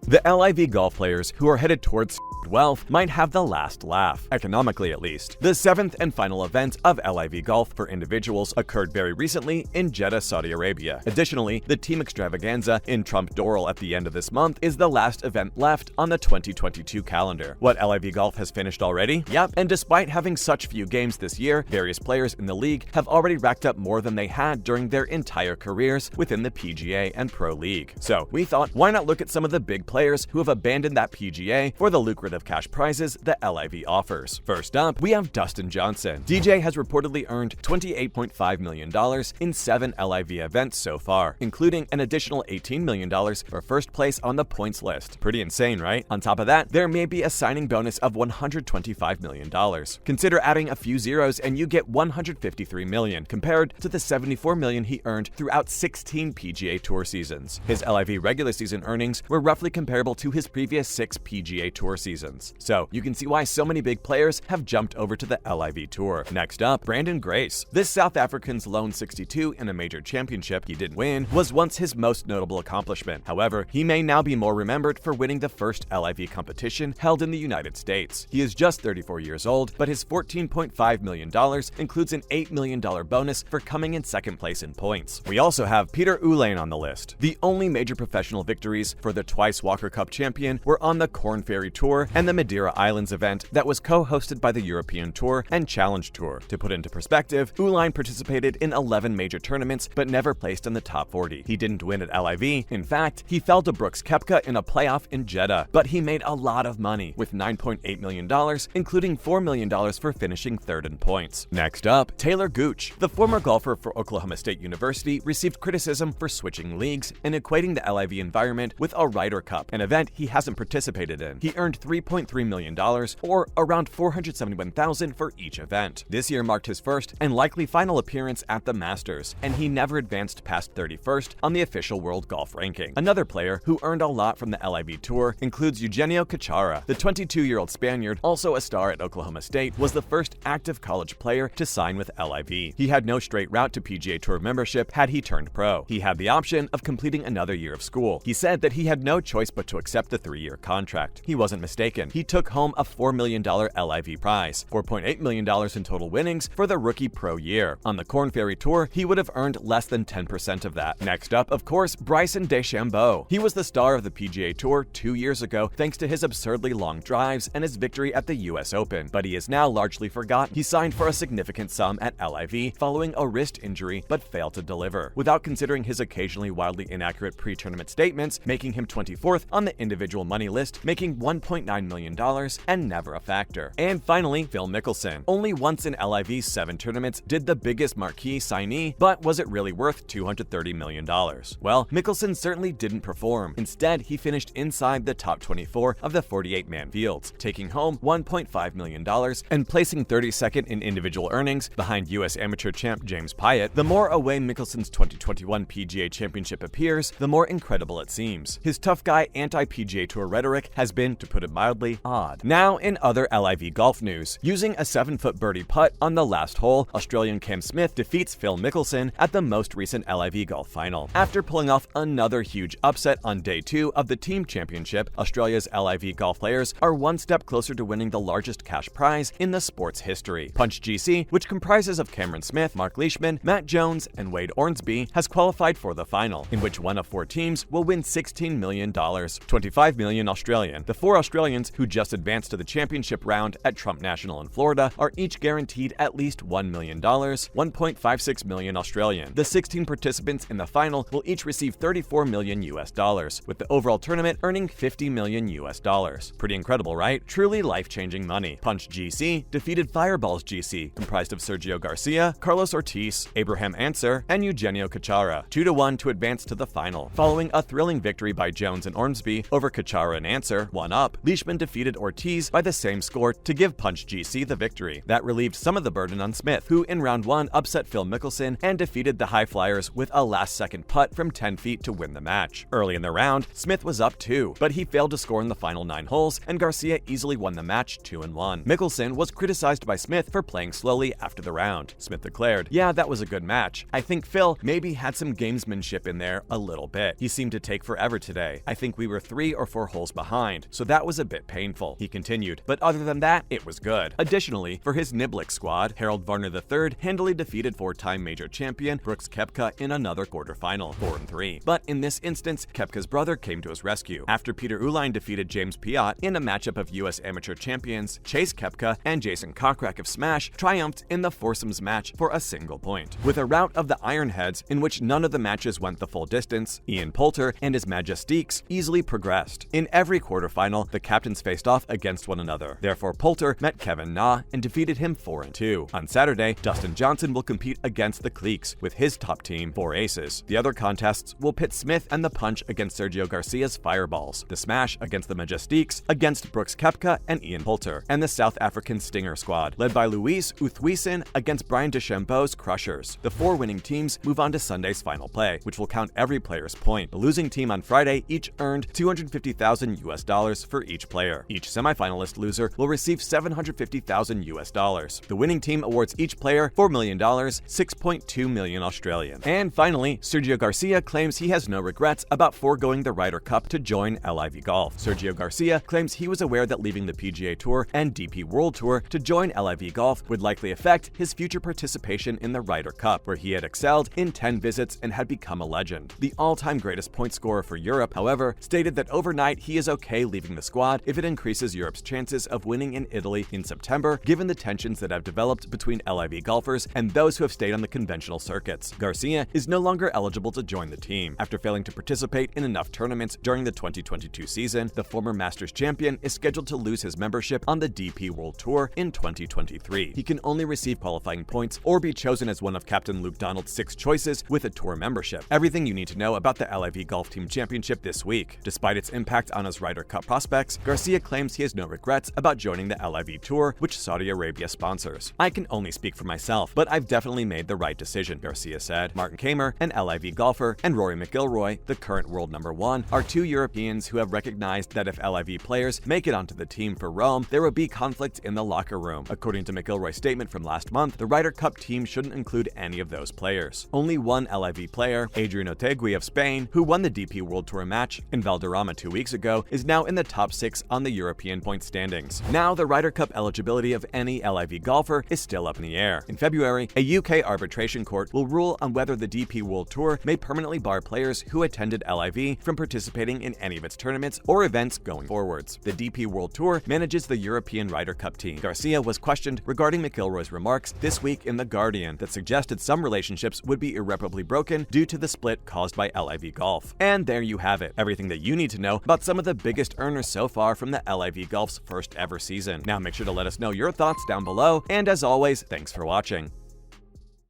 The LIV Golf players who are headed towards wealth might have the last laugh, economically at least. The 7th and final event of LIV Golf for individuals occurred very recently in Jeddah, Saudi Arabia. Additionally, the team extravaganza in Trump Doral at the end of this month is the last event left on the 2022 calendar. What, LIV Golf has finished already? Yep, and despite having such few games this year, various players in the league have already racked up more than they had during their entire careers within the PGA and Pro League. So we thought, why not look at some of the big players who have abandoned that PGA for the lucrative cash prizes that LIV offers. First up, we have Dustin Johnson. DJ has reportedly earned $28.5 million in 7 LIV events so far, including an additional $18 million for first place on the points list. Pretty insane, right? On top of that, there may be a signing bonus of $125 million. Consider adding a few zeros and you get $153 million, compared to the $74 million he earned throughout 16 PGA Tour seasons. His LIV regular season earnings were roughly comparable to his previous 6 PGA Tour seasons. So you can see why so many big players have jumped over to the LIV Tour. Next up, Branden Grace. This South African's lone 62 in a major championship he didn't win was once his most notable accomplishment. However, he may now be more remembered for winning the first LIV competition held in the United States. He is just 34 years old, but his $14.5 million includes an $8 million bonus for coming in second place in points. We also have Peter Uihlein on the list. The only major professional victories for the twice Walker Cup champion were on the Korn Ferry Tour and the Madeira Islands event that was co-hosted by the European Tour and Challenge Tour. To put into perspective, Uihlein participated in 11 major tournaments but never placed in the top 40. He didn't win at LIV. In fact, he fell to Brooks Koepka in a playoff in Jeddah, but he made a lot of money, with $9.8 million, including $4 million for finishing third in points. Next up, Taylor Gooch. The former golfer for Oklahoma State University received criticism for switching leagues and equating the LIV environment with a Ryder Cup, an event he hasn't participated in. He earned $3.3 million, or around $471,000 for each event. This year marked his first and likely final appearance at the Masters, and he never advanced past 31st on the official world golf ranking. Another player who earned a lot from the LIV Tour includes Eugenio Cachaça. The 22-year-old Spaniard, also a star at Oklahoma State, was the first active college player to sign with LIV. He had no straight route to PGA Tour membership had he turned pro. He had the option of completing another year of school. He said that he had no choice but to accept the 3-year contract. He wasn't mistaken. He took home a $4 million LIV prize, $4.8 million in total winnings for the rookie pro year. On the Korn Ferry Tour, he would have earned less than 10% of that. Next up, of course, Bryson DeChambeau. He was the star of the PGA Tour 2 years ago thanks to his absurdly long drives and his victory at the US Open, but he is now largely forgotten. He signed for a significant sum at LIV following a wrist injury, but failed to deliver, without considering his occasionally wildly inaccurate pre-tournament statements, making him 24th on the individual money list, making $1.9 million and never a factor. And finally, Phil Mickelson. Only once in LIV's 7 tournaments did the biggest marquee signee, but was it really worth $230 million? Well, Mickelson certainly didn't perform. Instead, he finished inside the top 24 of the 48-man fields, taking home $1.5 million and placing 32nd in individual earnings behind US amateur champ James Piot. The more away Mickelson's 2021 PGA Championship appears, the more incredible it seems. His tough guy anti-PGA Tour rhetoric has been, to put it mildly, odd. Now, in other LIV golf news, using a 7-foot birdie putt on the last hole, Australian Cam Smith defeats Phil Mickelson at the most recent LIV Golf final. After pulling off another huge upset on day 2 of the team championship, Australia's LIV golf players are one step closer to winning the largest cash prize in the sport's history. Punch GC, which comprises of Cameron Smith, Mark Leishman, Matt Jones, and Wade Ornsby, has qualified for the final, in which one of 4 teams will win $16 million, $25 million Australian. The 4 Australians who just advanced to the championship round at Trump National in Florida are each guaranteed at least $1 million, $1.56 million Australian. The 16 participants in the final will each receive $34 million US, with the overall tournament earning $50 million US. Pretty incredible, right? Truly life-changing money. Punch GC defeated Fireballs GC, comprised of Sergio Garcia, Carlos Ortiz, Abraham Answer, and Eugenio Cachaça, 2-1 to advance to the final. Following a thrilling victory by Jones and Ormsby over Cachaça and Answer, 1-up, Leishman defeated Ortiz by the same score to give Punch GC the victory. That relieved some of the burden on Smith, who in round 1 upset Phil Mickelson and defeated the High Flyers with a last-second putt from 10 feet to win the match. Early in the round, Smith was up 2, but he failed to score in the final 9 holes, and Garcia easily won the match 2-1. Mickelson was criticized by Smith for playing slowly after the round. Smith declared, "Yeah, that was a good match. I think Phil maybe had some gamesmanship in there a little bit. He seemed to take forever today. I think think we were 3 or 4 holes behind, so that was a bit painful," he continued. "But other than that, it was good." Additionally, for his Niblick squad, Harold Varner III handily defeated 4-time major champion Brooks Koepka in another quarterfinal, 4-3. But in this instance, Koepka's brother came to his rescue after Peter Uihlein defeated James Piot in a matchup of U.S. amateur champions. Chase Koepka and Jason Kokrak of Smash triumphed in the foursomes match for a single point. With a rout of the Ironheads in which none of the matches went the full distance, Ian Poulter and his Majestiques easily progressed. In every quarterfinal, the captains faced off against one another. Therefore, Poulter met Kevin Na and defeated him 4-2. On Saturday, Dustin Johnson will compete against the Cliques with his top team, 4 aces. The other contests will pit Smith and the Punch against Sergio Garcia's Fireballs, the Smash against the Majestiques, against Brooks Koepka and Ian Poulter, and the South African Stinger squad, led by Luis Uthwisen against Brian DeChambeau's Crushers. The 4 winning teams move on to Sunday's final play, which will count every player's point. The losing team on Friday each earned $250,000 for each player. Each semifinalist loser will receive $750,000. The winning team awards each player $4 million, 6.2 million Australian. And finally, Sergio Garcia claims he has no regrets about foregoing the Ryder Cup to join LIV Golf. Sergio Garcia claims he was aware that leaving the PGA Tour and DP World Tour to join LIV Golf would likely affect his future participation in the Ryder Cup, where he had excelled in 10 visits and had become a legend. The all-time greatest point scorer for Europe, however, stated that overnight he is okay leaving the squad if it increases Europe's chances of winning in Italy in September, given the tensions that have developed between LIV golfers and those who have stayed on the conventional circuits. Garcia is no longer eligible to join the team. After failing to participate in enough tournaments during the 2022 season, the former Masters champion is scheduled to lose his membership on the DP World Tour in 2023. He can only receive qualifying points or be chosen as one of Captain Luke Donald's 6 choices with a tour membership. Everything you need to know about the LIV Golf Team Championship this week. Despite its impact on his Ryder Cup prospects, Garcia claims he has no regrets about joining the LIV Tour, which Saudi Arabia sponsors. "I can only speak for myself, but I've definitely made the right decision," Garcia said. Martin Kamer, an LIV golfer, and Rory McIlroy, the current world #1, are 2 Europeans who have recognized that if LIV players make it onto the team for Rome, there will be conflict in the locker room. According to McIlroy's statement from last month, the Ryder Cup team shouldn't include any of those players. Only one LIV player, Adrian Otegui of Spain, who won the DP World Tour match in Valderrama 2 weeks ago, is now in the top 6 on the European point standings. Now, the Ryder Cup eligibility of any LIV golfer is still up in the air. In February, a UK arbitration court will rule on whether the DP World Tour may permanently bar players who attended LIV from participating in any of its tournaments or events going forwards. The DP World Tour manages the European Ryder Cup team. Garcia was questioned regarding McIlroy's remarks this week in The Guardian that suggested some relationships would be irreparably broken due to the split caused by LIV Golf. And there you have it, everything that you need to know about some of the biggest earners so far from the LIV Golf's first ever season. Now make sure to let us know your thoughts down below, and as always, thanks for watching.